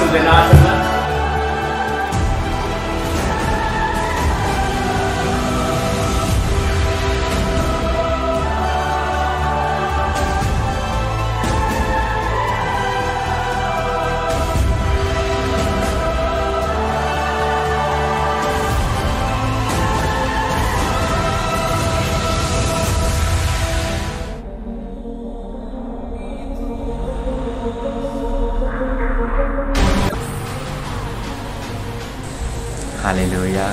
සියලු දෙනාටම Haleluya.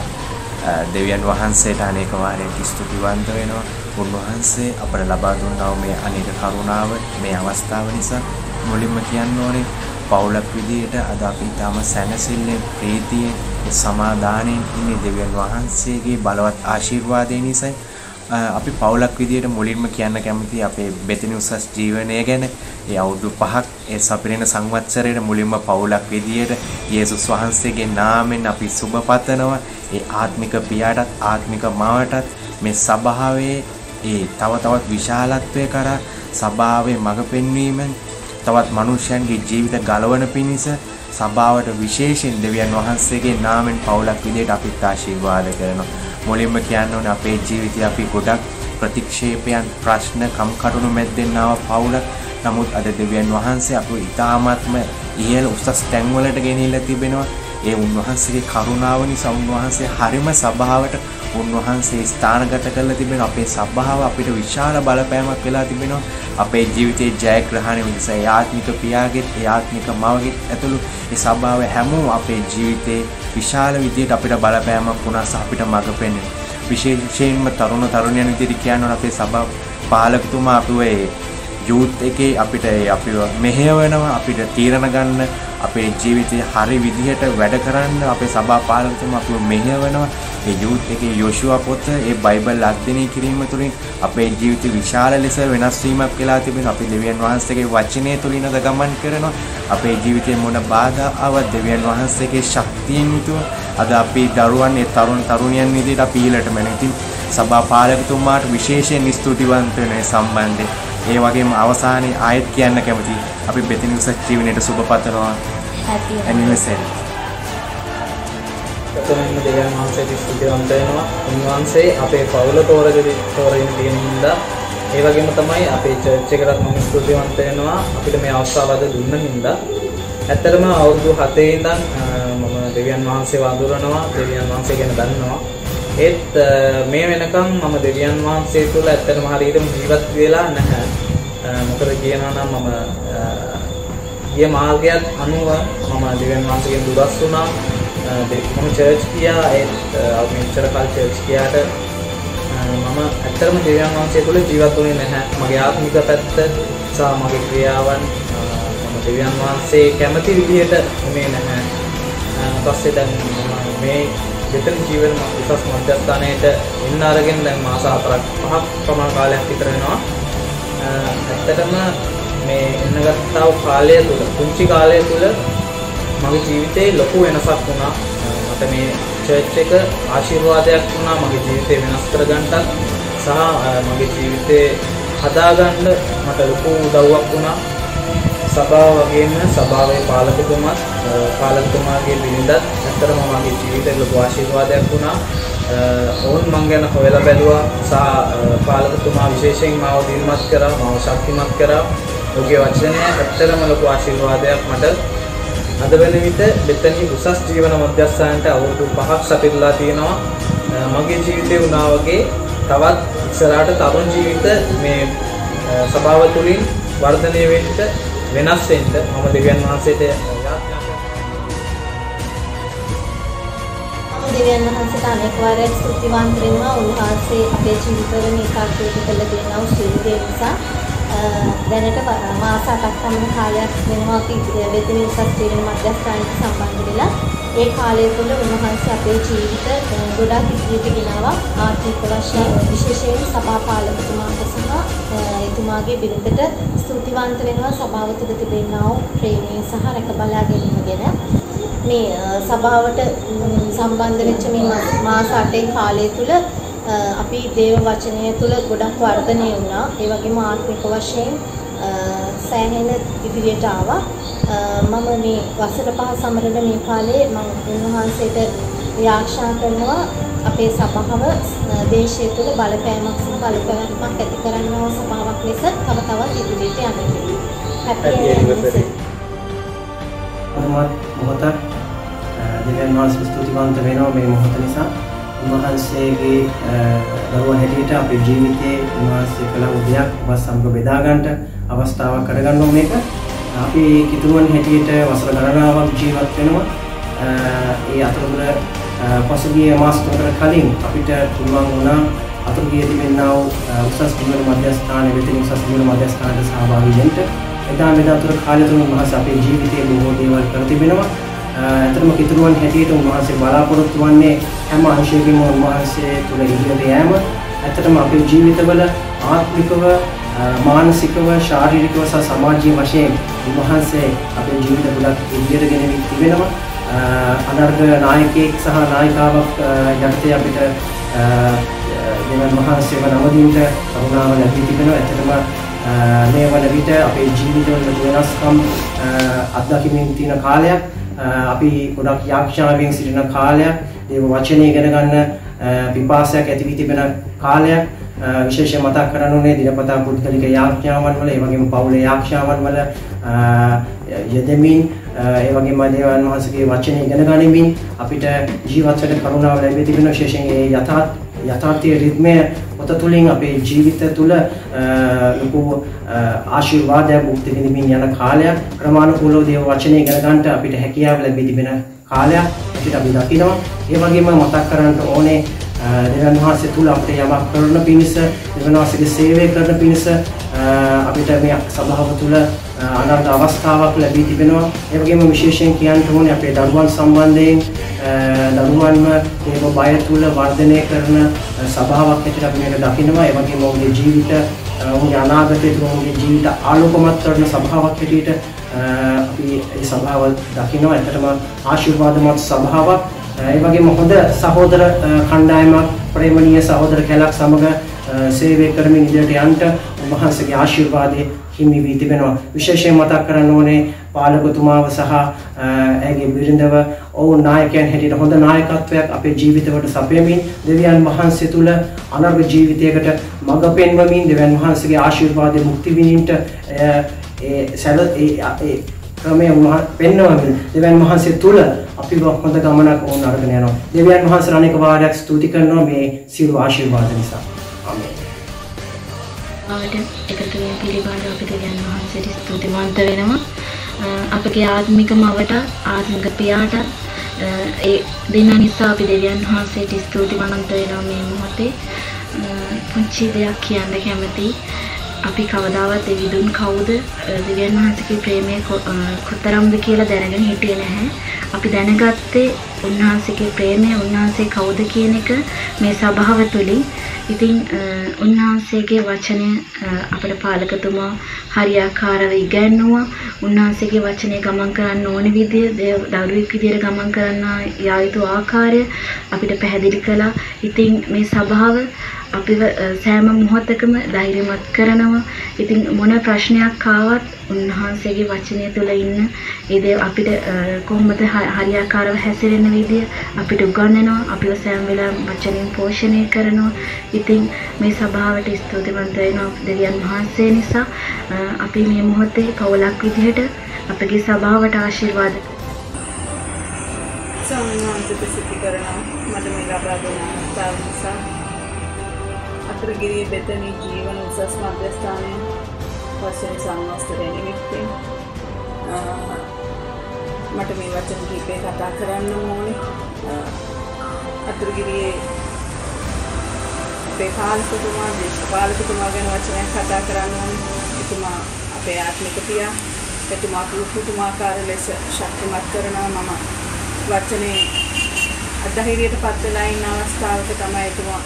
දෙවියන් වහන්සේට අනේක වාරයක් ස්තුතිවන්ත වෙනවා. උන්වහන්සේ අපට ලබා දුන්නා වූ මේ අනේක කරුණාව, මේ අවස්ථාව නිසා මුලින්ම කියන්න ඕනේ පවුලක් විදියට අද අපි තාම සැනසෙල්ලෙන්, ප්‍රීතියෙන්, සමාදානයෙන් ඉන්නේ දෙවියන් වහන්සේගේ බලවත් ආශිර්වාදය නිසා. අපි පවුලක් විදියට මුලින්ම කියන්න කැමති අපේ බෙතනි උසස් ජීවනය ගැන. ඒ අවුරුදු 5ක් ඒ සපිරෙන සංවත්සරයේ මුලින්ම පවුලක් විදියට යේසුස් වහන්සේගේ නාමයෙන් අපි සුබ පතනවා. ඒ ආත්මික පියාටත් ආත්මික මාවටත් මේ සභාවේ ඒ තවත් විශාලත්වය කරා සභාවේ මඟ පෙන්වීමෙන් තවත් මනුෂ්‍යයන්ගේ ජීවිත ගලවන පිණිස සභාවට විශේෂයෙන් දෙවියන් වහන්සේගේ නාමයෙන් පවුලක් විදියට අපිට ආශිර්වාද කරනවා. මුලින්ම කියන්න ඕනේ අපේ ජීවිතය අපි ගොඩක් ප්‍රතික්ෂේපයන්, ප්‍රශ්න, කම්කටොළු මැද්දෙන් ආව පවුලක්. නමුත් අද දෙවියන් වහන්සේ අපව ඉතාමත්ම ඉහළ උසස් තැන්වලට ගෙනියලා තිබෙනවා. ඒ උන්වහන්සේගේ කරුණාව නිසා උන්වහන්සේ හරිම සභාවට උන්වහන්සේ ස්ථානගත කරලා තිබෙනවා. අපේ සභාව අපිට විශාල බලපෑමක් වෙලා තිබෙනවා. අපේ ජීවිතයේ ජයග්‍රහණය වෙනස ඒ ආත්මික පියාගෙත්, ඒ ආත්මික මවගෙත් ඇතුළු ඒ සභාව හැමෝම අපේ ජීවිතේ විශාල විදියට අපිට බලපෑමක් වුණා සහ අපිට මඟ පෙන්වන. විශේෂයෙන්ම තරුණ තරුණියන් විදියට කියනවා අපේ සභාව පාලකතුමා අපිව යූත් එකේ අපිට අපිව මෙහෙයවනවා, අපිට තීරණ ගන්න, අපේ ජීවිතේ හරි විදිහට වැඩ කරන්න අපේ සභා පාලකතුමා අපිව මෙහෙයවනවා. ඒ යූත් එකේ යෝෂුවා පොත, ඒ බයිබල් අධ්‍යයනය කිරීම තුළින් අපේ ජීවිතේ විශාල ලෙස වෙනස් වීමක් වෙලා තිබෙනවා. අපි දෙවියන් වහන්සේගේ වචනය තුළින් අද ගමන් කරනවා. අපේ ජීවිතේ මොන බාධා ආවත් දෙවියන් වහන්සේගේ ශක්තියෙන් යුතුව අද අපේ දරුවන්, ඒ තරුණ තරුණියන් විදිහට අපි ඊළටම ඉතින් සභා පාලකතුමාට විශේෂයෙන් ස්තුතිවන්ත වෙන සම්බන්ධයෙන්. ඒ වගේම අවසානයේ ආයත් කියන්න කැමති අපි බෙතනි උසස් ජීවනයේ සුබ පතනවා. Happy anniversary. ප්‍රථමයෙන්ම දෙවියන් වහන්සේට ස්තුතිවන්ත වෙනවා. උන්වහන්සේ අපේ පවුල තෝරගෙන තියෙන හින්දා ඒ වගේම තමයි අපේ චර්ච් එකටත් මම ස්තුතිවන්ත වෙනවා. අපිට මේ අවස්ථාව අද දුන්න හින්දා. ඇත්තටම අවුරුදු 7 ඉඳන් මම දෙවියන් වහන්සේ වඳුරනවා, දෙවියන් වහන්සේ ගැන දන්නවා. ඒත් මේ වෙනකම් මම දෙවියන් වහන්සේ තුළ ඇත්තටම හරියටම ජීවත් වෙලා නැහැ. මොකද කියනවා නම් මම ගිය මාර්ගයත් අනුව මම දෙවියන් වහන්සේගෙන් දුරස් වුණා. මම චර්ච් ගියා. ඒත් මෙච්චර කල් චර්ච් ගියාට මම ඇත්තටම දෙවියන් වහන්සේ තුළ ජීවත් වුණේ නැහැ. මගේ ආත්මික පැත්ත සහ මගේ ක්‍රියාවන් මම දෙවියන් වහන්සේ කැමති විදිහට උනේ නැහැ. ඊපස්සේ දැන් මම මේ බෙතනි ජීවන උසස් මධ්‍යස්ථානයේට එන්න අරගෙන දැන් මාස 4ක් 5ක් ප්‍රමාණ කාලයක් විතර වෙනවා. ඇත්තටම මේ එන්නගත්තා වූ කාලය තුල, කුංචි කාලය තුල මගේ ජීවිතේ ලොකු වෙනසක් වුණා. මට මේ චර්ච් එක ආශිර්වාදයක් වුණා මගේ ජීවිතේ වෙනස් කරගන්නත් සහ මගේ ජීවිතේ හදාගන්න මට ලොකු උදව්වක් වුණා. සභාව වගේම සභාවේ පාලකතුමාගේ බිරිඳත් ඇත්තටම මගේ ජීවිතේ ලොකු ආශිර්වාදයක් වුණා. ඔවුන් මං ගැන හොයලා බැලුවා සහ පාලකතුමා විශේෂයෙන් මාව දිනමත් කරා, මාව ශක්තිමත් කරා. ඔහුගේ වචනය ඇත්තටම ලොකු ආශිර්වාදයක් මට. අද වෙන විට බෙතනි උසස් ජීවන මධ්‍යස්ථානයට අවුරුදු 5ක් සපිරලා තියෙනවා. මගේ ජීවිතේ වුණා වගේ තවත් ඉස්සරහට තරුණ ජීවිත මේ සභාව තුළින් වර්ධනය වෙන්න, වෙනස් වෙන්න මම දෙවියන් වහන්සේට යාඥා කරනවා. දෙවියන් වහන්සේට අනෙක් වාරයක් ස්තුතිවන්ත වෙනවා. උන්වහන්සේ අපේ ජීවිතවල මේ කාර්යය කළ දෙනා වූ සියලු දේ නිසා දැනට මාස 8ක් පමණ කාලයක් වෙනවා අපි බෙතනි උසස් ජීවන මධ්‍යස්ථානයට සම්බන්ධ වෙලා. ඒ කාලය තුළ උන්වහන්සේ අපේ ජීවිත ගොඩාක් ඉදිරියට ගෙනාවා. ආර්ථික වශයෙන් විශේෂයෙන් සභා පාලකතුමාට සහ එතුමාගේ බිරිඳට ස්තුතිවන්ත වෙනවා සභාව තුළ තිබෙනා වූ ප්‍රේමය සහ රැකබලා ගැනීම ගැන. මේ සභාවට සම්බන්ධ වෙච්ච මේ මාස 8 කාලය තුළ අපි දේව වචනය තුළ ගොඩක් වර්ධනය වුණා. ඒ වගේම ආත්මික වශයෙන් සෑහෙන ඉදිරියට ආවා. මම මේ වසර 5 සමරන මේ කාලේ මම උන්වහන්සේට ආශා කරනවා අපේ සභාව දේශය තුළ බලපෑමක් සහ බලපෑමක් ඇති කරනවා සභාවක් ලෙස තව තවත් ඉදිරියට යන්න. Happy anniversary. මොහොතක් දෙවියන් වහන්සේ ස්තුතිවන්ත වෙනවා මේ මොහොත නිසා. උන්වහන්සේගේ දරුවන් හැටියට අපේ ජීවිතයේ උන්වහන්සේ කළ උදයක් ඔබ සමග බෙදා ගන්නට අවස්ථාවක් කරගන්නවා මේක. අපි කිතුරුවන් හැටියට වසර ගණනාවක් ජීවත් වෙනවා. ඒ අතරතුර පසුගිය මාස තුනකට කලින් අපිට පුළුවන් වුණා අතුරුගිය තිබෙනා වූ උසස් ගුණ මධ්‍යස්ථානයේ වෙතින් උසස් ගුණ මධ්‍යස්ථානයට සහභාගී වෙන්න. එදා මෙදා අතර කාලය තුල උන්වහන්සේ අපේ ජීවිතයේ බොහෝ දේවල් කර තිබෙනවා. අතරම කිතුරුවන් හැටියට උන්වහන්සේ බලාපොරොත්තු වන්නේ හැම අංශයකින්ම උන්වහන්සේ තුල ඉදිරියට යෑම. ඇත්තටම අපේ ජීවිතවල ආත්මිකව, මානසිකව, ශාරීරිකව සහ සමාජීය වශයෙන් උන්වහන්සේ අපේ ජීවිත ගොඩක් ඉදිරියට ගෙනවිත් තිබෙනවා. අනර්ග නායකයෙක් සහ නායිකාවක් යටතේ අපිට දෙවියන් වහන්සේව නමදින්ට කරුණාව ලැබී තිබෙනවා. ඇත්තටම මේ වන විට අපේ ජීවිතවල වෙනස්කම් අත්දැකීමින් තියෙන කාලයක්. අපි ගොඩක් යාඥාවෙන් සිටින කාලයක්. දේව වචනේ ඉගෙන ගන්න පිපාසයක් ඇති වී තිබෙන කාලයක්. විශේෂයෙන් මතක් කරන්න ඕනේ දිනපතා පුද්ගලික යාඥාවන් වල, ඒ වගේම පවුලේ යාඥාවන් වල යෙදෙමින්, ඒ වගේම දේවයන් වහන්සේගේ වචනේ ඉගෙන ගනිමින් අපිට ජීවත් වෙන්න කරුණාව ලැබී තිබෙන විශේෂයෙන් ඒ යථාර්ථයේ රිද්මය පොත තුළින් අපේ ජීවිත තුළ ලොකු ආශිර්වාදයක් භුක්ති විඳින්න යන කාලයක්. ක්‍රමානුකූලව දේව වචනේ ඉගෙන ගන්නට අපිට හැකියාව ලැබී තිබෙන කාලයක් අපිට අපි දකිනවා. ඒ වගේම මතක් කරන්න ඕනේ දෙවියන් වහන්සේ තුල අපිට යමක් කරන පිණිස, දෙවියන් වහන්සේගේ සේවය කරන පිණිස අපිට මේ සභාව තුල අනර්ග අවස්ථාවක් ලැබී තිබෙනවා. ඒ වගේම විශේෂයෙන් කියන්න ඕනේ අපේ දරුවන් සම්බන්ධයෙන් දරුවන්ව දේව බය තුල වර්ධනය කරන සභාවක් හැටියට අපි මේක දකිනවා. ඒ වගේම ඔවුන්ගේ ජීවිත, ඔවුන්ගේ අනාගතය තුළ ඔවුන්ගේ ජීවිත ආලෝකමත් කරන සභාවක් හැටියට අපි මේ සභාව දකිනවා. ඇත්තටම ආශිර්වාදමත් සභාවක්. ඒ වගේම හොඳ සහෝදර කණ්ඩායමක්, ප්‍රේමණීය සහෝදර කැලක් සමග සේවය කරමින් ඉදිරියට යන්න උන්වහන්සේගේ ආශිර්වාදයේ හිමි වී තිබෙනවා. විශේෂයෙන් මතක් කරන්න ඕනේ පාලකතුමාව සහ ඇගේ බිරිඳව ඔවුන් නායකයන් හැටියට හොඳ නායකත්වයක් අපේ ජීවිතවලට සපයමින් දෙවියන් වහන්සේ තුල අනර්ග ජීවිතයකට මඟ පෙන්වමින් දෙවියන් වහන්සේගේ ආශිර්වාදයේ මුක්ති විඳින්නට ඒ ක්‍රමය පෙන්වමින් දෙවියන් වහන්සේ තුල අපි හොඳ ගමනක් ඕන අරගෙන යනවා. දෙවියන් වහන්සේට අනේක වාරයක් ස්තුති කරනවා මේ සියලු ආශිර්වාද නිසා. ආමේන්. එකතු වීම පිළිබඳව අපි දෙවියන් වහන්සේට ස්තුතිවන්ත වෙනවා. අපගේ ආත්මික මවට, ආත්මික පියාට ඒ දෙන්න නිසා අපි දෙවියන් වහන්සේට ස්තුතිවන්ත වෙනවා මේ මොහොතේ. පුංචි දෙයක් කියන්න කැමතියි. අපි කවදාවත් දෙවිදුන් කවුද, දෙවියන් වහන්සේගේ ප්‍රේමය කොතරම්ද කියලා දැනගෙන හිටියේ නැහැ. අපි දැනගත්තේ උන්වහන්සේගේ ප්‍රේමය, උන්වහන්සේ කවුද කියන එක මේ සභාව තුළින්. ඉතින් උන්වහන්සේගේ වචනය අපේ පාලකතුමා හරියාකාරව ඉගැන්නුවා. උන්වහන්සේගේ වචනේ ගමන් කරන්න ඕන විදිය, දරුවෙක් විදියට ගමන් කරන්න යා යුතු ආකාරය අපිට පැහැදිලි කළා. ඉතින් මේ සභාව අපිව සෑම මොහොතකම ධෛර්යමත් කරනවා. ඉතින් මොන ප්‍රශ්නයක් ආවත් උන්වහන්සේගේ වචනය තුළ ඉන්න ඒ දේ අපිට කොහොමද හරියාකාරව හැසිරෙන්න විදිය අපිට උගන්වනවා. අපිව සෑම වෙලාවෙම වචනෙන් පෝෂණය කරනවා. ඉතින් මේ සභාවට ස්තුතිවන්ත වෙනවා දෙවියන් වහන්සේ නිසා. අපි මේ මොහොතේ පවලක් විදිහට අපගේ සභාවට ආශිර්වාද සම්මානිත ප්‍රසිද්ධ කරනවා. මට මේ ලබා දෙන අවස්ථාව නිසා අතරගිරිය බෙතනි ජීවන උසස් මධ්‍යස්ථානයේ වශයෙන් සම්මස්තරේ නිමිත්තෙන් මට මේ වචන කිහිපේ කතා කරන්න ඕනේ. අතරගිරියේ අපේ පාලකතුමා, දේශපාලකතුමා ගැන වචනයක් කතා කරන්න ඕනේ. එතුමා අපේ ආත්මික පියා. එතුමා පුතුමාකාර ලෙස ශක්තිමත් කරනවා. මම වචනේ අධෛර්යයට පත් වෙලා ඉන්න අවස්ථාවක තමයි එතුමා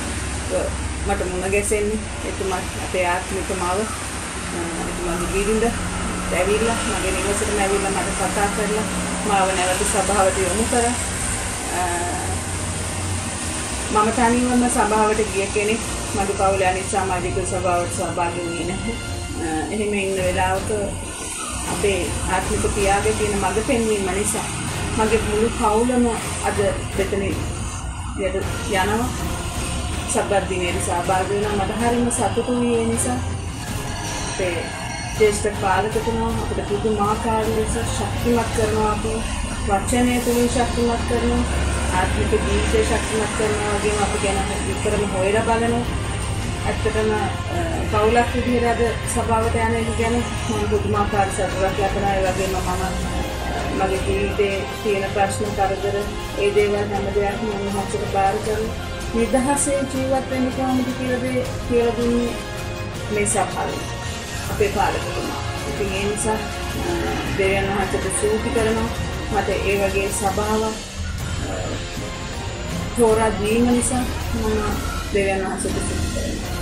මට මුණ ගැසෙන්නේ. එතුමා අපේ ආත්මික මව, එතුමාගේ බිරිඳ ඇවිල්ලා මගේ නිවසේටම ඇවිල්ලා මට කතා කරලා මාව නැවත සභාවට යොමු කරා. මම තනියම සභාවට ගිය කෙනෙක්. මගේ පවුලේ අනිත් සමාජික සභාවට සහභාගී වුණේ නැහැ. එහෙම ඉන්න වෙලාවක අපේ ආත්මික පියාගේ තියෙන මඟ පෙන්වීම නිසා මගේ මුළු පවුලම අද මෙතන යනවා. සබ්බත් දිනේදී සහභාගී වෙනවා. මට හරිම සතුටුයි ඒ නිසා. අපේ ජේෂ්ඨ පාලකතුමා අපිට පුදුමාකාර ලෙස ශක්තිමත් කරනවා. අපි වචනය තුලින් ශක්තිමත් කරනවා. ආත්මික ජීවිතය ශක්තිමත් කරනවා වගේම අපි ගැන විතරම හොයලා බලනවා. ඇත්තටම පවුලක් විදිහට අද සභාවට යන එක ගැන මම පුදුමාකාර සතුටක් ලබනවා. ඒ වගේම මම මගේ ජීවිතේ තියෙන ප්‍රශ්න කරදර ඒ දේවල් හැම දෙයක්ම මම හොච්චට බාර කරන නිදහසේ ජීවත් වෙන්න කොහොමද කියලා දුන්නේ මේ සභාවේ අපේ පාලකතුමා. ඉතින් ඒ නිසා දෙවියන් වහන්සේට ස්තුති කරනවා. මට ඒ වගේ සභාවක් තෝරා දීම නිසා මම දෙවියන් වහන්සේට ස්තුති කරනවා.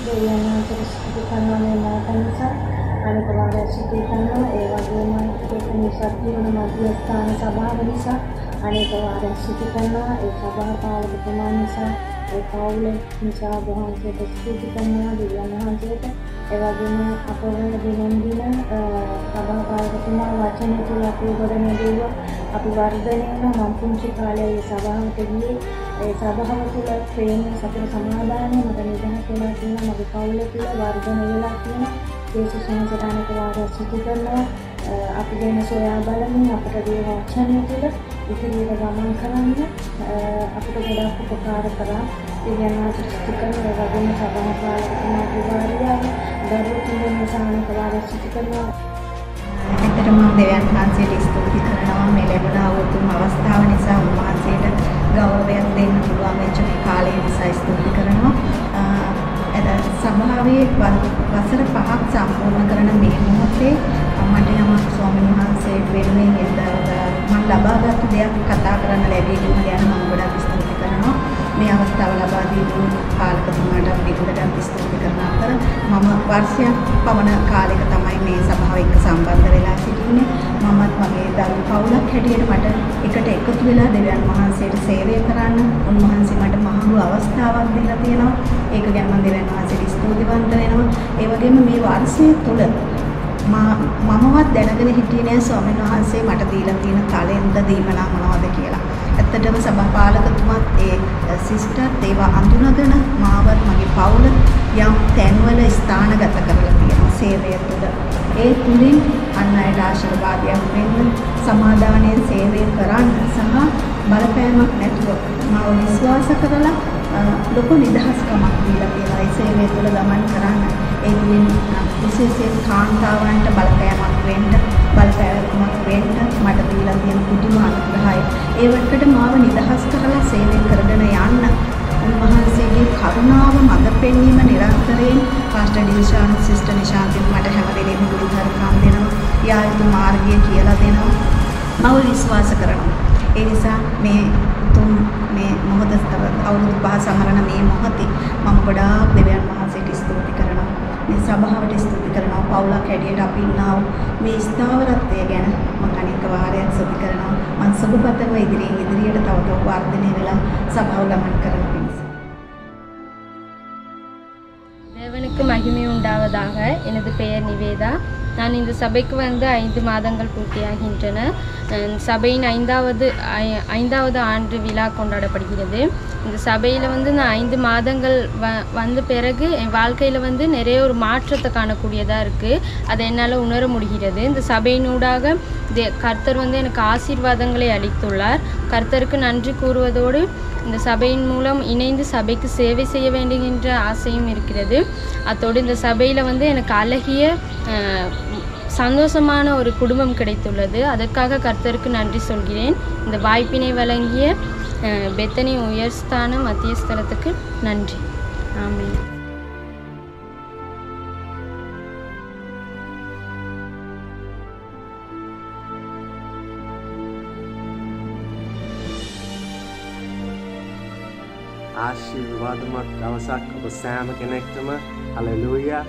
දෙවියන් වහන්සේට ස්තුති කරනවා මේ මාතන් නිසා. අනික වාරයක් ස්තුති කරනවා ඒ වගේම මේ සත්‍යවල මධ්‍යස්ථාන සභාව නිසා. අනික වාරයක් ස්තුති කරනවා ඒ සභාව පාලකතුමා නිසා. ඒ පවුල නිසා වහන්සේට ස්තුති කරනවා දෙවියන් වහන්සේට. ඒ වගේම අපව දිනෙන් දින සභාව පාලකතුමා වචනය තුළ අපි ගොඩනැගුවා. අපි වර්ධනය වෙනවා. මම පුංචි කාලේ ඒ සභාවට ගියේ. ඒ සභාව තුළ ප්‍රේමය සතුට සමාදානය මට නිදහස් වෙලා තියෙනවා. මගේ පවුල තුළ වර්ධනය වෙලා තියෙනවා. යේසුස් වහන්සේට අනෙක් වාරයක් ස්තුති කරනවා. අපි ගැන සොයා බලමින් අපට දේ වචනය තුළ ඉදිරියට ගමන් කරන්න අපිට ගොඩක් උපකාර කරා. දෙවියන් වහන්සේට ස්තුති කරනවා. ඒ වගේම සභාව පාලකතුමා විවාරියාව දරුවෝ තුන්වෙනි සානක වාරයක් ස්තුති කරනවා. ඇත්තටම දෙවියන් වහන්සේට ස්තුති කරනවා මේ ලැබුණ උතුම් අවස්ථාව නිසා. උන්වහන්සේට ගෞරවයක් දෙන්න පුළුවන් වෙච්ච කාලය නිසා ස්තුති කරනවා. සභාවේ වසර 5ක් සම්පූර්ණ කරන මේ මොහොතේ මට යමක් ස්වාමීන් වහන්සේට වෙනුවෙන් මම ලබාගත් දෙයක් කතා කරන්න ලැබීම ගැන මම ගොඩක් ස්තුති කරනවා. මේ අවස්ථාව ලබා දීපු පාලකතුමාට අපි ගොඩක් ස්තුති කරන අතර මම වර්ෂයක් පමණ කාලයක තමයි මේ සභාව එක්ක සම්බන්ධ වෙලා සිටින්නේ. මමත් මගේ දරු පවුලක් හැටියට මට එකට එකතු වෙලා දෙවියන් වහන්සේට සේවය කරන්න උන්වහන්සේ මට මහඟු අවස්ථාවක් දීලා තියෙනවා. ඒක ගැන මම දෙවියන් වහන්සේට ස්තුතිවන්ත වෙනවා. ඒ වගේම මේ වර්ෂය තුළ මමවත් දැනගෙන හිටියේ නෑ ස්වාමීන් වහන්සේ මට දීලා තියෙන කලෙන්ද දීමනා මොනවද කියලා. ඇත්තටම සභාපාලකතුමත් ඒ සිස්ටර්ත් ඒවා අඳුනගෙන මාවත් මගේ පවුල යම් තැන්වල ස්ථානගත කරලා තියෙනවා සේවය තුළ. ඒ තුලින් අන් අයට ආශිර්වාදයක් වෙන්න සමාදානයෙන් සේවය කරන්න සහ බලපෑමක් නැතුව මාව විශ්වාස කරලා ලොකු නිදහස්කමක් දීලා තියෙනවා ඒ සේවය තුළ ගමන් කරන්න. ඒ තුලින් විශේෂයෙන් කාන්තාවන්ට බලපෑමක් වෙන්න මට දීලා තියෙන පුදුම අනුග්‍රහය. ඒ වටකට මාව නිදහස් කරලා සේවය කරගෙන යන්න උන්වහන්සේගේ කරුණාව මඟ පෙන්වීම නිරන්තරයෙන් පාස්ටර් ඩිවිෂාන් සිස්ටර් නිශාන්ති මට හැමදෙනෙම ගුරුධර්මම් දෙනවා. යා යුතු මාර්ගය කියලා දෙනවා. මම විශ්වාස කරනවා. ඒ නිසා මේ මොහොත අවුරුදු 5 සමරන මේ මොහොතේ මම ගොඩාක් දෙවියන් වහන්සේට ස්තුති කරනවා. මේ සභාවට ස්තුති කරනවා. පවුලක් හැටියට අපි ඉන්නා මේ ස්ථාවරත්වය ගැන මම අනෙක් වාරයක් ස්තුති කරනවා. මම සුබපතව ඉදිරියට තව වර්ධනය වෙලා சபாව ගමන් කරන පිණිස. தேவனுக்கு மகிமை உண்டாவதாக. எனது பெயர் நிவேதா. நான் இந்த சபைக்கு வந்து 5 மாதங்கள் பூர்த்தியாகின்றன. சபையின் ஐந்தாவது ஆண்டு விழா கொண்டாடப்படுகிறது. இந்த சபையில் வந்து நான் 5 மாதங்கள் வந்த பிறகு என் வாழ்க்கையில் வந்து நிறைய ஒரு மாற்றத்தை காணக்கூடியதாக இருக்குது. அதை என்னால் உணர முடிகிறது. இந்த சபையினூடாக கர்த்தர் வந்து எனக்கு ஆசீர்வாதங்களை அளித்துள்ளார். கர்த்தருக்கு நன்றி கூறுவதோடு இந்த சபையின் மூலம் இணைந்து சபைக்கு சேவை செய்ய வேண்டுகின்ற ஆசையும் இருக்கிறது. அத்தோடு இந்த சபையில் வந்து எனக்கு அழகிய சந்தோஷமான ஒரு குடும்பம் கிடைத்துள்ளது. அதற்காக கர்த்தருக்கு நன்றி சொல்கிறேன். இந்த வாய்ப்பினை வழங்கிய பெத்தனி உயர்ஸ்தான மத்திய ஸ்தலத்துக்கு நன்றி. ஆமென். ආශිර්වාදමත් දවසක් ඔබ සෑම කෙනෙක්ටම. හලෙලූයා.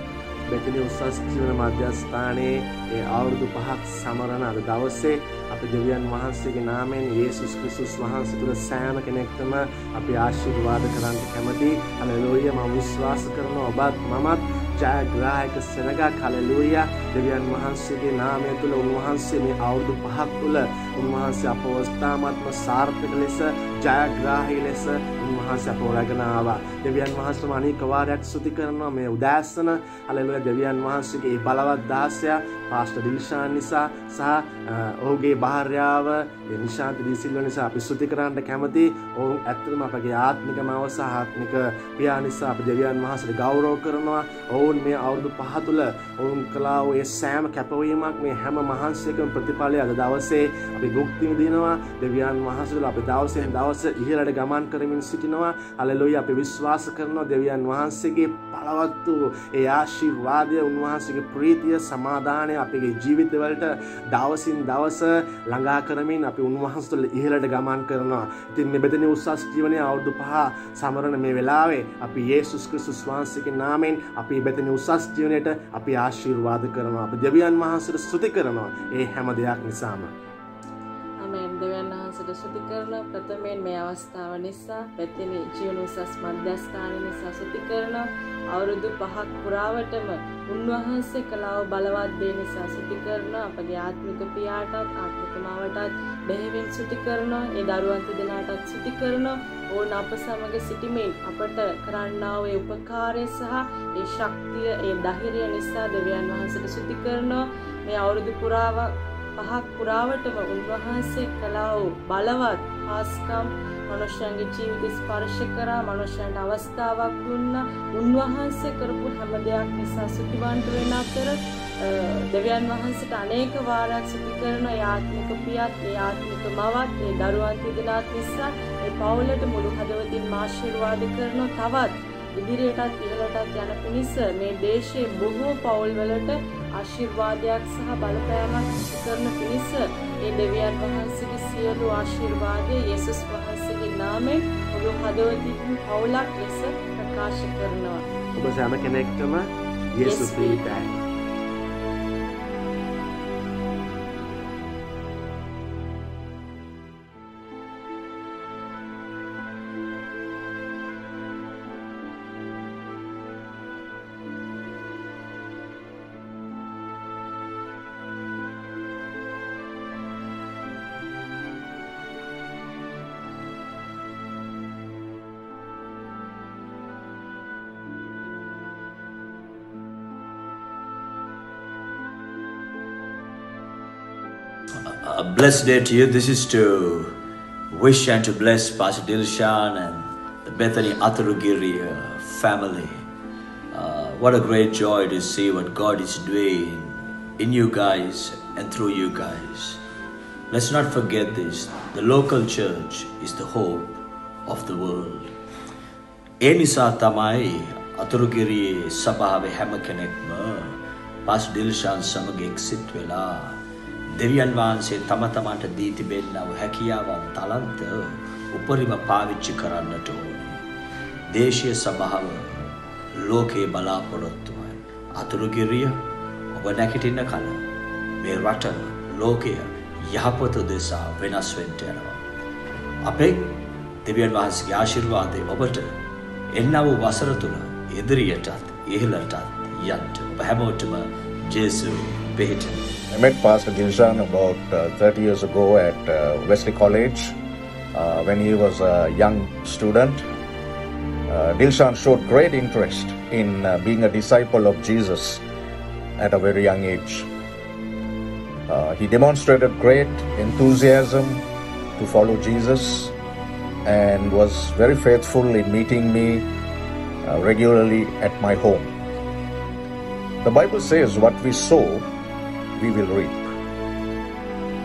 බෙතනි උසස් ජීවන මධ්‍යස්ථානයේ ඒ අවුරුදු 5ක් සමරන අද දවසේ අපි දෙවියන් වහන්සේගේ නාමයෙන් යේසුස් ක්‍රිස්තුස් වහන්සේ තුළ සෑම කෙනෙක්ටම අපි ආශිර්වාද කරන්න කැමතියි. හලෙලූයා. මම විශ්වාස කරනවා ඔබත් මමත් ජයග්‍රාහක සෙනගක් හලෙලූයා දෙවියන් වහන්සේගේ නාමය තුල උන්වහන්සේ මේ අවුරුදු 5ක් තුල උන්වහන්සේ අපව ස්ථාමත්ම සාර්ථක ලෙස ජයග්‍රාහී ලෙස උන්වහන්සේ අපව රැගෙන ආවා. දෙවියන් වහන්සේම අනේක වාරයක් ස්තුති කරනවා මේ උදෑසන හලෙලූයා දෙවියන් වහන්සේගේ බලවත් දාසය පාස්ටර් දිල්ෂාන් නිසා සහ ඔහුගේ භාර්යාව නිශාන්ත දිසිල්ව නිසා අපි ස්තුති කරන්න කැමති. ඔවුන් ඇත්තටම අපගේ ආත්මික මව සහ ආත්මික පියා නිසා අපි දෙවියන් වහන්සේට ගෞරව කරනවා. ඔවුන් මේ අවුරුදු 5 තුල ඔවුන් කළා වූ ඒ සෑම කැපවීමක් මේ හැම මහන්සියකම ප්‍රතිඵලය අද දවසේ අපි භුක්ති විඳිනවා. දෙවියන් වහන්සේලා අපි දවසෙන් දවස ඉහළට ගමන් කරමින් සිටිනවා. හලෙලූයා අපි විශ්වාස කරනවා දෙවියන් වහන්සේගේ බලවත් වූ ඒ ආශිර්වාදය උන්වහන්සේගේ ප්‍රීතිය සමාදානය අපේ ජීවිතවලට දවසින් දවස ළඟා කරමින් අපි උන්වහන්සේට ඉහළට ගමන් කරනවා. ඉතින් මේ බෙදෙන උසස් ජීවනයේ අවුරුදු 5 සමරන මේ වෙලාවේ අපි යේසුස් ක්‍රිස්තුස් වහන්සේගේ නාමයෙන් අපි බෙදෙන උසස් ජීවනයට අපි ආශිර්වාද කරනවා. අපි දෙවියන් වහන්සේට ස්තුති කරනවා ඒ හැම දෙයක් නිසාම. ආමෙන්. දෙවියන් වහන්සේට ස්තුති කරනවා. ප්‍රථමයෙන් මේ අවස්ථාව නිසා බෙදෙන ජීවන උසස් මධ්‍යස්ථානය නිසා ස්තුති කරනවා. අවුරුදු 5ක් පුරාවටම උන්වහන්සේ කලාව බලවත් දේ නිසා ස්තුති කරනවා. අපගේ ආත්මික පියාටත් ආත්මික මවටත් බෙහෙවින් ස්තුති කරනවා. ඒ දරුවන් දෙදෙනාටත් ස්තුති කරනවා. ඕන අප සමග සිටීමෙන් අපට කරන්නා වූ උපකාරය සහ ඒ ශක්තිය ඒ ධෛර්යය නිසා දෙවියන් වහන්සේට ස්තුති කරනවා. මේ අවුරුදු 5ක් පුරාවටම උන්වහන්සේ කළා වූ බලවත් ආස්කම් මනුෂ්‍යයන්ගේ ජීවිත ස්පර්ශ කරා මනුෂ්‍යයන්ට අවස්ථාවක් දුන්නා. උන්වහන්සේ කරපු හැම දෙයක් නිසා ස්තුතිවන්ත වෙන අතර දෙවියන් වහන්සේට අනේක වාරයක් ස්තුති කරන ආත්මික පියත් ඒ ආත්මික මවත් ඒ දරුවන් දෙදෙනාත් නිසා ඒ පවුලට මුළු හදවතින් ආශිර්වාද කරන තවත් ඉදිරියටත් ඉහළටත් යන පිණිස මේ දේශයේ බොහෝ පවුල්වලට ආශිර්වාදයක් සහ බලපෑමක් කරන පිණිස ඒ දෙවියන් වහන්සේගේ සියලු ආශිර්වාදය යේසුස් වහන්සේගේ නාමයෙන් මුළු හදවතින් පවුලක් ලෙස ප්‍රකාශ කරනවා. ඔබ සෑම කෙනෙක්ටම යේසුස් පිහිටයි. A blessed day to you. This is to wish and to bless Pastor Dilshan and the Bethany Atharugiri family. What a great joy to see what God is doing in you guys and through you guys. Let's not forget this. The local church is the hope of the world. Enisa tamai Atharugiri sabhave හැම කෙනෙක්ම Pastor Dilshan සමග exit වෙලා දෙවියන් වහන්සේ තම තමන්ට දී තිබෙනා වූ හැකියාවන් තලන්ත උපරිම පාවිච්චි කරන්නට ඕනේ. දේශීය සභාව ලෝකේ බලාපොරොත්තුවයි. අතුරුගිරිය ඔබ නැගිටින්න කල මේ රට ලෝකය යහපත දෙසා වෙනස් වෙන්න යනවා. අපේ දෙවියන් වහන්සේගේ ආශිර්වාදය ඔබට එන්න වූ වසර තුල ඉදිරියටත් ඉහළටත් යන්න ඔබ හැමෝටම ජේසු පිහිටන. I met Pastor Dilshan about 30 years ago at Wesley College when he was a young student. Dilshan showed great interest in being a disciple of Jesus at a very young age. He demonstrated great enthusiasm to follow Jesus and was very faithful in meeting me regularly at my home. The Bible says what we sow we will reap.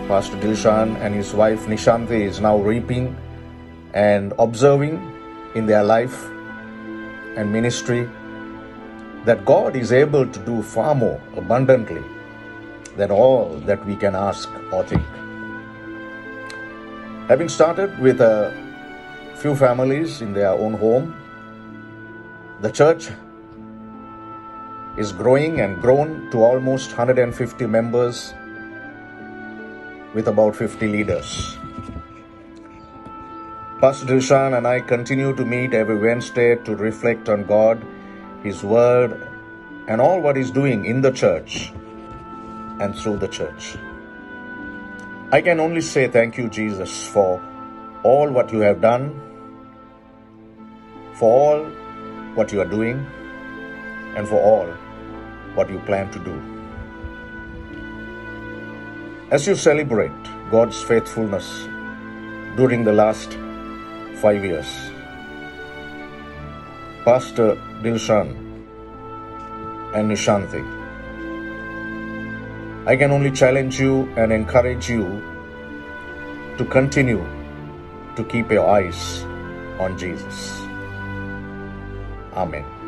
Pastor Dilshan and his wife Nishanti is now reaping and observing in their life and ministry that God is able to do far more abundantly than all that we can ask or think. Having started with a few families in their own home, the church is growing and grown to almost 150 members with about 50 leaders. Pastor Dilshan and I continue to meet every Wednesday to reflect on God, His Word, and all what He's doing in the church and through the church. I can only say thank you, Jesus, for all what you have done, for all what you are doing, and for all what you plan to do. As you celebrate God's faithfulness during the last 5 years, Pastor Dilshan and Nishanti, I can only challenge you and encourage you to continue to keep your eyes on Jesus. Amen.